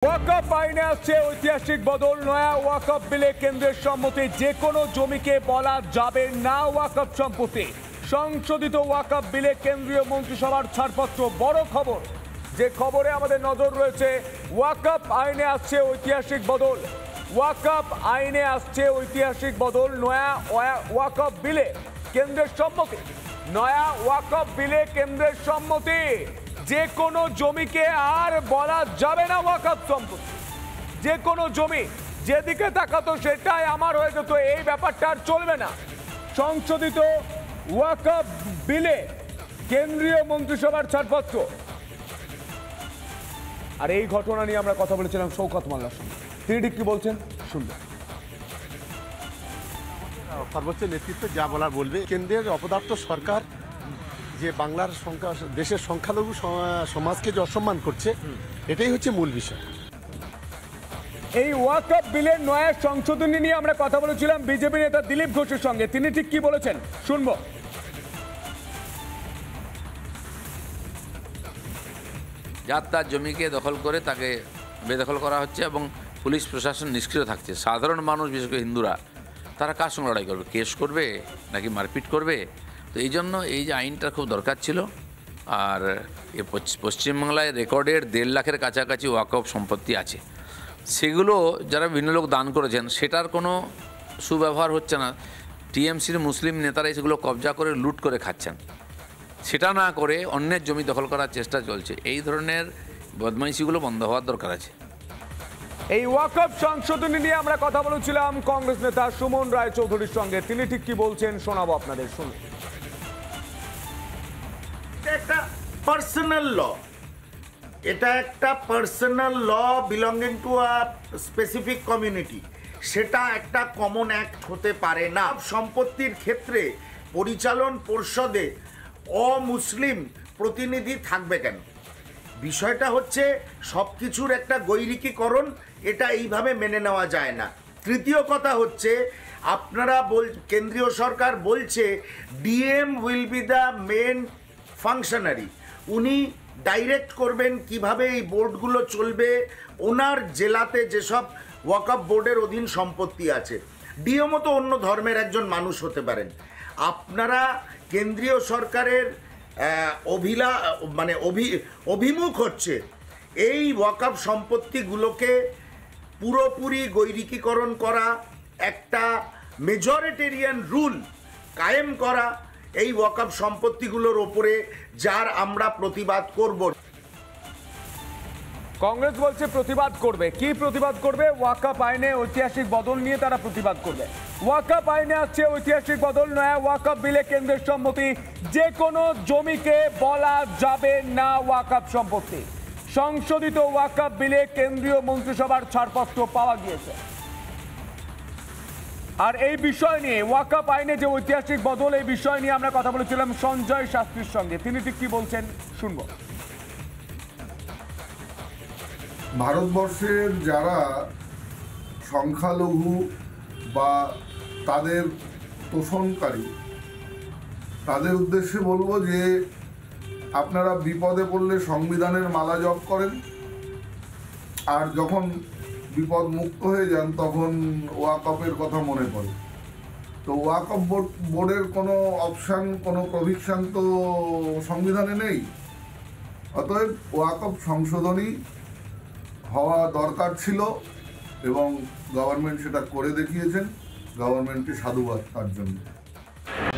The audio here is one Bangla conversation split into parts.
ওয়াকফ আইনে আছে ঐতিহাসিক বদল। নয়া ওয়াকফ বিলে কেন্দ্রের সম্মতি, যে কোনো জমিকে বলা যাবে না ওয়াকফ সম্পত্তি। সংশোধিত ওয়াকফ বিলে কেন্দ্রীয় মন্ত্রিসভার ছাড়পত্র। বড় খবর, যে খবরে আমাদের নজর রয়েছে, ওয়াকফ আইনে আসছে ঐতিহাসিক বদল। ওয়াকফ আইনে আসছে ঐতিহাসিক বদল। নয়া ওয়াকফ বিলে কেন্দ্রের সম্মতি। নয়া ওয়াকফ বিলে কেন্দ্রের সম্মতি, যে কোনো জমিকে আর বলা যাবে না ওয়াকফ সম্পত্তি। যে কোনো জমি যেদিকে তাকাতো সেটাই আমার হয়ে যেত, এই ব্যাপারটা আর চলবে না। সংশোধিত ওয়াকফ বিলে কেন্দ্রীয় মন্ত্রিসভার ছাড়পত্র। আর এই ঘটনা নিয়ে আমরা কথা বলেছিলাম শওকত মোল্লার সঙ্গে। তিনি ঠিক কি বলছেন শুনবেন। সর্বোচ্চ নেতৃত্ব যা বলার বলবে। কেন্দ্রের অপদার্থ সরকার যে বাংলার দেশের সংখ্যালঘু সমাজকে যে অসম্মান করছে, এটাই হচ্ছে মূল বিষয়। এই ওয়াকফ বিলের নয়া সংশোধনী নিয়ে আমরা কথা বলেছিলাম বিজেপি নেতা দিলীপ ঘোষের সঙ্গে। তিনি ঠিক কি বলেছেন শুনবো। যার তার জমিকে দখল করে তাকে বেদখল করা হচ্ছে এবং পুলিশ প্রশাসন নিষ্ক্রিয় থাকছে। সাধারণ মানুষ, বিশেষ করে হিন্দুরা, তারা কার সঙ্গে লড়াই করবে? কেস করবে নাকি মারপিট করবে? তো এই জন্য এই যে আইনটা খুব দরকার ছিল। আর পশ্চিমবাংলায় রেকর্ডের 1.5 লাখের কাছাকাছি ওয়াকফ সম্পত্তি আছে। সেগুলো যারা বিভিন্ন লোক দান করেছেন, সেটার কোনো সুব্যবহার হচ্ছে না। টিএমসির মুসলিম নেতারাই সেগুলো কবজা করে লুট করে খাচ্ছেন। সেটা না করে অন্যের জমি দখল করার চেষ্টা চলছে। এই ধরনের বদমাইশিগুলো বন্ধ হওয়ার দরকার আছে। এই ওয়াকফ সংশোধনী নিয়ে আমরা কথা বলেছিলাম কংগ্রেস নেতা সুমন রায়চৌধুরীর সঙ্গে। তিনি ঠিক কি বলছেন শোনাবো আপনাদের, শুনুন। একটা পার্সোনাল ল, এটা একটা personal law belonging to a specific community. সেটা একটা কমন অ্যাক্ট হতে পারে না। সম্পত্তির ক্ষেত্রে পরিচালন পর্ষদে অমুসলিম প্রতিনিধি থাকবে কেন? বিষয়টা হচ্ছে সব কিছুর একটা গৈরিকীকরণ, এটা এইভাবে মেনে নেওয়া যায় না। তৃতীয় কথা হচ্ছে, আপনারা কেন্দ্রীয় সরকার বলছে DM will be the main functionary. উনি ডাইরেক্ট করবেন কিভাবে এই বোর্ডগুলো চলবে। ওনার জেলাতে যেসব ওয়াকফ বোর্ডের অধীন সম্পত্তি আছে, ডিএমও তো অন্য ধর্মের একজন মানুষ হতে পারেন। আপনারা কেন্দ্রীয় সরকারের অভিমুখ হচ্ছে এই ওয়াকফ সম্পত্তিগুলোকে পুরোপুরি গৈরিকীকরণ করা, একটা মেজরিটেরিয়ান রুল কায়েম করা এই ওয়াকফ সম্পত্তিগুলোর ওপরে, যার আমরা প্রতিবাদ করব। কংগ্রেস বলছে প্রতিবাদ করবে। কি প্রতিবাদ করবে? ওয়াকফ আইনে ঐতিহাসিক বদল নিয়ে তারা প্রতিবাদ করবে। ওয়াকফ আইনে আছে ঐতিহাসিক বদল। নয়া ওয়াকফ বিলে কেন্দ্রের সম্মতি, যে কোনো জমিকে বলা যাবে না ওয়াকফ সম্পত্তি। সংশোধিত ওয়াকফ বিলে কেন্দ্রীয় মন্ত্রিসভার ছাড়পত্র পাওয়া গিয়েছে। আর এই বিষয় নিয়ে, ওয়াকফ আইনে যে ঐতিহাসিক বদল, এই বিষয় নিয়ে আমরা কথা বলেছিলাম সঞ্জয় শাস্ত্রীর সঙ্গে। তিনি ঠিক কি বলছেন শুনবো। ভারতবর্ষের যারা সংখ্যালঘু বা তাদের তোষণকারী, তাদের উদ্দেশ্যে বলবো যে আপনারা বিপদে পড়লে সংবিধানের মালা জপ করেন, আর যখন বিপদ মুক্ত হয়ে যান তখন ওয়াকফের কথা মনে পড়ে। তো ওয়াকফ বোর্ডের কোনো অপশান, কোনো প্রভিকশন তো সংবিধানে নেই। অতএব ওয়াকফ সংশোধনী হওয়া দরকার ছিল এবং গভর্নমেন্ট সেটা করে দেখিয়েছেন। গভর্নমেন্টকে সাধুবাদ তার জন্য।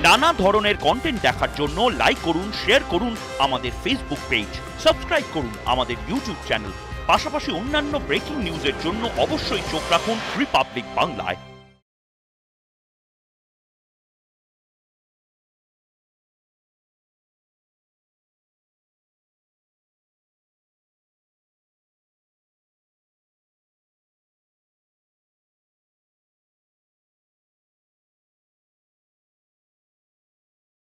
নানা ধরনের কন্টেন্ট দেখার জন্য লাইক করুন, শেয়ার করুন আমাদের ফেসবুক পেজ, সাবস্ক্রাইব করুন আমাদের ইউটিউব চ্যানেল। পাশাপাশি অন্যান্য ব্রেকিং নিউজের জন্য অবশ্যই চোখ রাখুন রিপাবলিক বাংলায়।